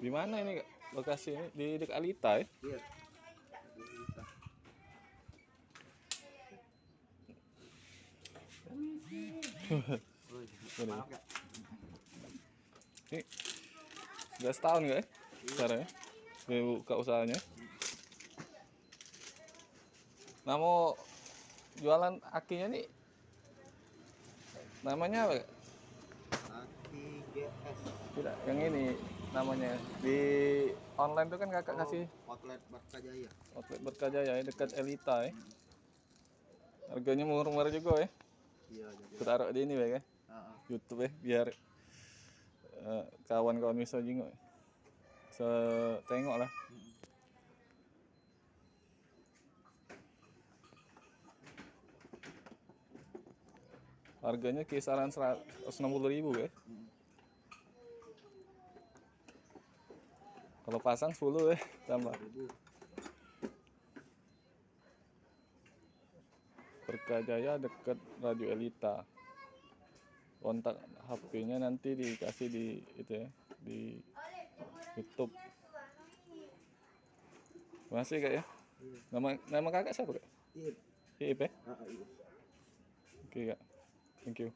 Di mana ini kak? Lokasi ini di dekat Alita ya? Iya. Oh, Ini. maaf kak. Ini sudah setahun nggak ya? Sekarang ya? Dia buka usahanya. Nah mau jualan akinya nih namanya apa kak? Aki GS. Tidak, yang ini namanya di online tuh kan kakak kasih Outlet Barkajaya. outlet Berkajaya ya dekat Elita ya. Harganya murah-murah juga ya. Iya, jadi. Aku taruh di ini ya kan? YouTube ya biar kawan-kawan bisa juga bisa tengok lah. Harganya kisaran 160.000 ya. Kalau pasang 10 ya tambah. Berkajaya dekat Radio Elita. Kontak HP-nya nanti dikasih di itu ya, di YouTube. Terima kasih kak ya. Nama kakak siapa kak? Iya. Iip ya? Iya. Oke kak. Thank you.